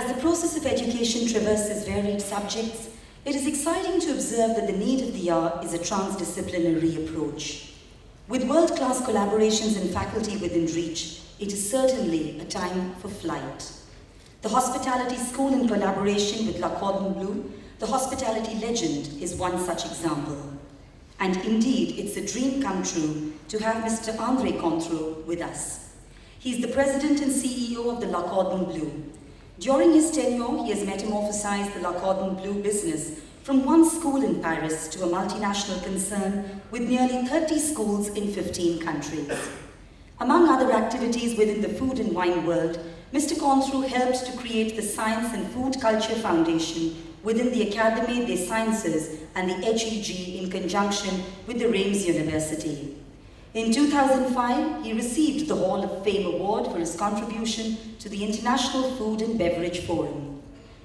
As the process of education traverses varied subjects, it is exciting to observe that the need of the hour is a transdisciplinary approach. With world-class collaborations and faculty within reach, it is certainly a time for flight. The Hospitality School, in collaboration with Cordon Bleu, the hospitality legend, is one such example. And indeed, it's a dream come true to have Mr. André Cointreau with us. He's the president and CEO of the Cordon Bleu. During his tenure, he has metamorphosized the Cordon Bleu business from one school in Paris to a multinational concern with nearly 30 schools in 15 countries. Among other activities within the food and wine world, Mr. Cointreau helped to create the Science and Food Culture Foundation within the Académie des Sciences and the HEG in conjunction with the Reims University. In 2005, he received the Hall of Fame Award for his contribution to the International Food and Beverage Forum.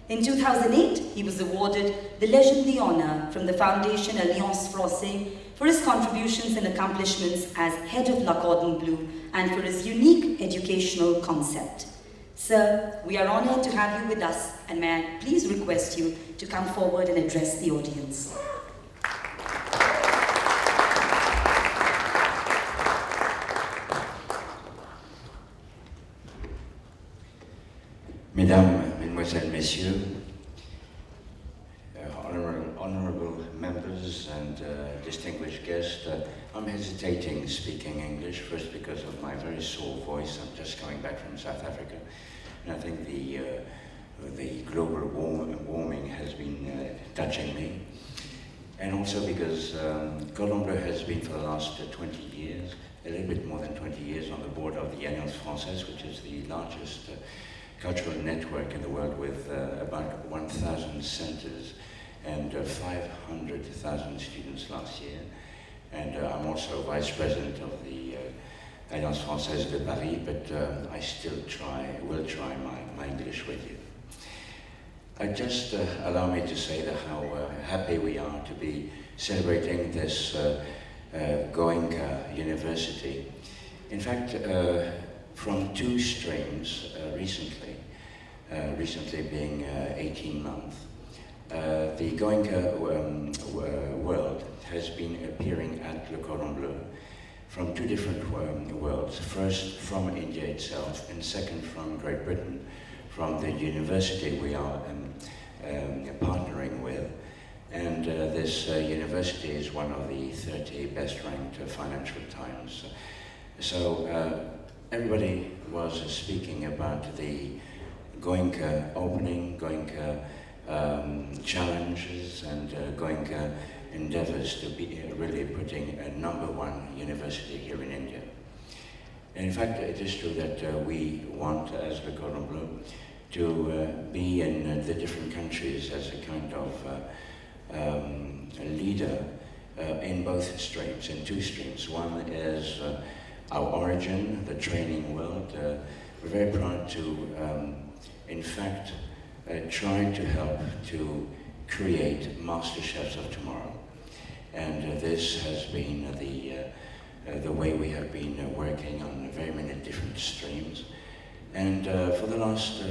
In 2008, he was awarded the Légion d'Honneur from the Foundation Alliance Française for his contributions and accomplishments as head of Cordon Bleu and for his unique educational concept. Sir, we are honored to have you with us, and may I please request you to come forward and address the audience. Mesdames, Mesdemoiselles, Messieurs, honorable members and distinguished guests, I'm hesitating speaking English, first because of my very sore voice. I'm just coming back from South Africa, and I think the global warming has been touching me. And also because Cordon Bleu has been for the last 20 years, a little bit more than 20 years, on the board of the Alliance Française, which is the largest cultural network in the world with about 1,000 centers and 500,000 students last year. And I'm also vice president of the Alliance Française de Paris, but I still will try my English with you. Just allow me to say that how happy we are to be celebrating this Goenka University. In fact, from two streams recently being 18 months, the Goenka world has been appearing at Le Cordon Bleu from two different worlds. First from India itself, and second from Great Britain, from the university we are partnering with. And this university is one of the 30 best ranked Financial Times. So everybody was speaking about the Goenka opening, Goenka challenges, and Goenka endeavors to be really putting a #1 university here in India. And in fact, it is true that we want, as Le Cordon Bleu, to be in the different countries as a kind of a leader in both streams, in two streams. One is our origin, the training world. We're very proud to, in fact, try to help to create master chefs of tomorrow. And this has been the way we have been working on very many different streams. And for the last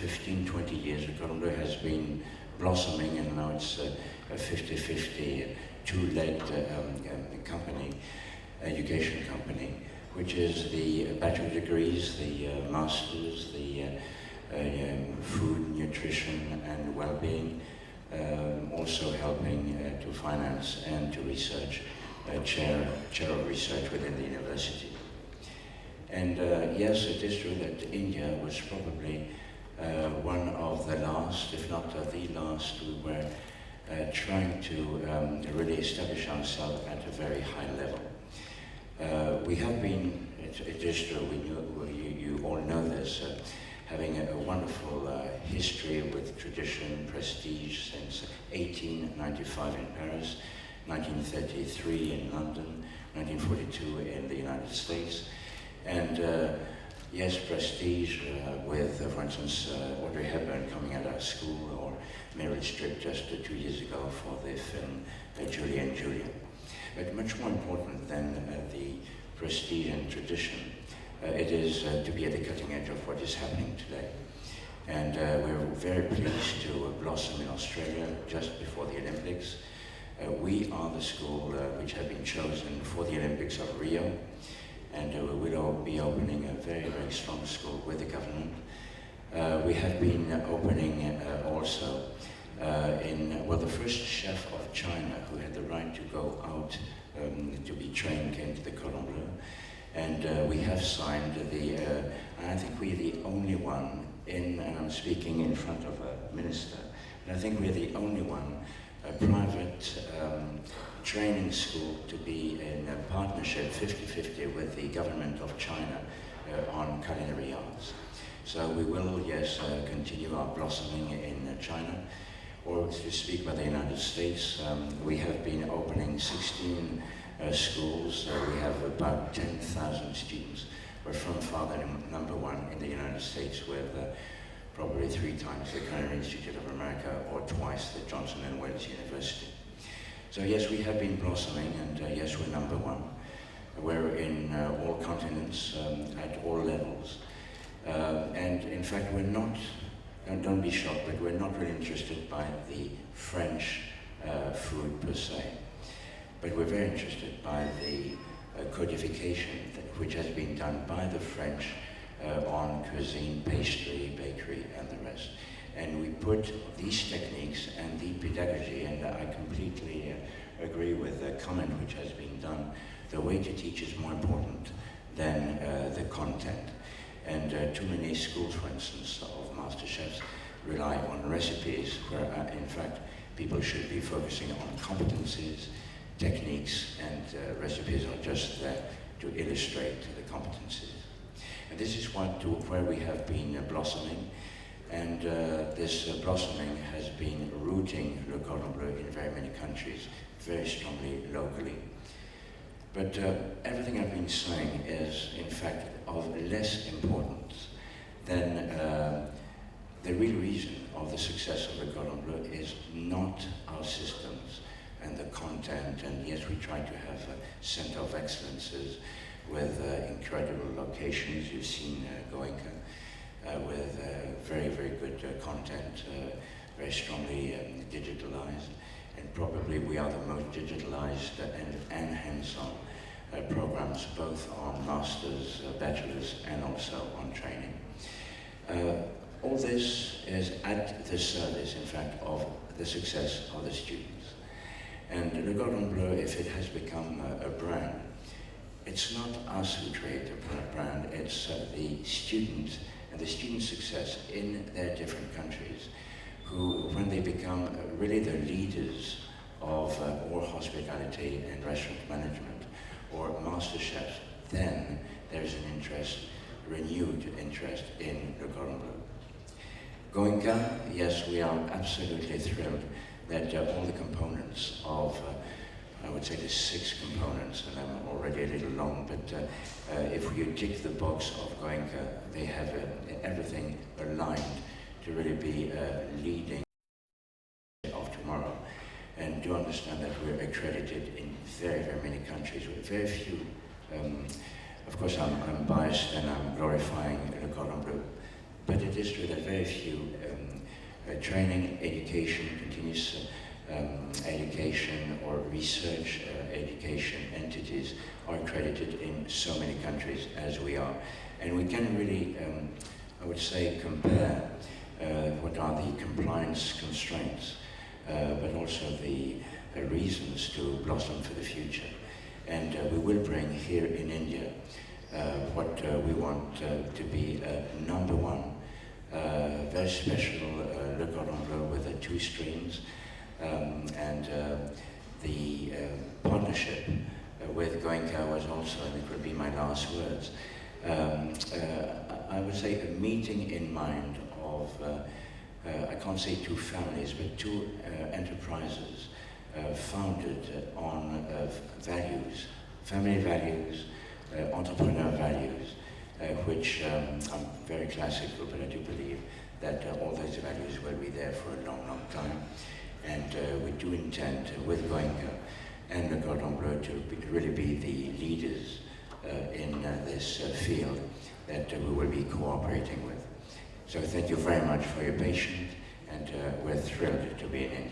15, 20 years, Cordon Bleu has been blossoming, and now it's a 50-50 two-led company, education company, which is the bachelor degrees, the masters, the food, nutrition, and well-being, also helping to finance and to research, chair of research within the university. And yes, it is true that India was probably one of the last, if not the last, who were trying to really establish ourselves at a very high level. We have been, it is true, you all know this, having a wonderful history with tradition, prestige since 1895 in Paris, 1933 in London, 1942 in the United States. And yes, prestige with, for instance, Audrey Hepburn coming out of our school, or Meryl Streep just 2 years ago for the film Julie and Julia. But much more important than the prestige and tradition, it is to be at the cutting edge of what is happening today. And we're very pleased to blossom in Australia just before the Olympics. We are the school which have been chosen for the Olympics of Rio, and we will be opening a very, very strong school with the government. We have been opening also the first chef of China who had the right to go out to be trained came to the Cordon Bleu. And we have signed I think we're the only one and I'm speaking in front of a minister, but I think we're the only one, a private training school to be in a partnership 50-50 with the government of China on culinary arts. So we will, yes, continue our blossoming in China. Or to speak about the United States, we have been opening 16 schools. We have about 10,000 students. We're from far the #1 in the United States with probably 3 times the Culinary Institute of America or twice the Johnson & Wales University. So yes, we have been blossoming, and yes, we're #1. We're in all continents, at all levels. And in fact, we're not, don't be shocked, but we're not really interested by the French food per se. But we're very interested by the codification which has been done by the French on cuisine, pastry, bakery, and the rest. And we put these techniques and the pedagogy, and I completely agree with the comment which has been done, the way to teach is more important than the content. And too many schools, for instance, of master chefs rely on recipes where, in fact, people should be focusing on competencies, techniques, and recipes are just there to illustrate the competencies. And this is where we have been blossoming, and this blossoming has been rooting Le Cordon Bleu in very many countries, very strongly locally. But everything I've been saying is, in fact, of less importance than the real reason of the success of Le Cordon Bleu is not our systems and the content, and yes, we try to have a center of excellences with incredible locations. You've seen Goenka with very, very good content, very strongly digitalized, and probably we are the most digitalized and hands-on programs, both on masters, bachelors, and also on training. All this is at the service, in fact, of the success of the students. And Le Cordon Bleu, if it has become a brand, it's not us who create a brand, it's the students and the student success in their different countries, who, when they become really the leaders of or hospitality and restaurant management or master chefs, then there's an interest, renewed interest in Le Cordon Bleu. Goenka, yes, we are absolutely thrilled that all the components of, I would say the 6 components, and I'm already a little long, but if you tick the box of Goenka, they have everything aligned to really be leading of tomorrow. And do understand that we're accredited in very, very many countries with very few. Of course, I'm biased and I'm glorifying Le Cordon Bleu, but it is true that very few training, education, continuous education or research education entities are accredited in so many countries as we are. And we can really, I would say, compare what are the compliance constraints, but also the reasons to blossom for the future. And we will bring here in India what we want to be #1, very special Le Cordon Bleu with the 2 streams, and the partnership with Goenka was also, and it will be my last words, I would say a meeting in mind of, I can't say 2 families, but 2 enterprises founded on values, family values, entrepreneur values, which I'm very classical, but I do believe that all those values will be there for a long, long time. And we do intend with Goenka and Le Cordon Bleu to really be the leaders in this field that we will be cooperating with. So thank you very much for your patience, and we're thrilled to be in India.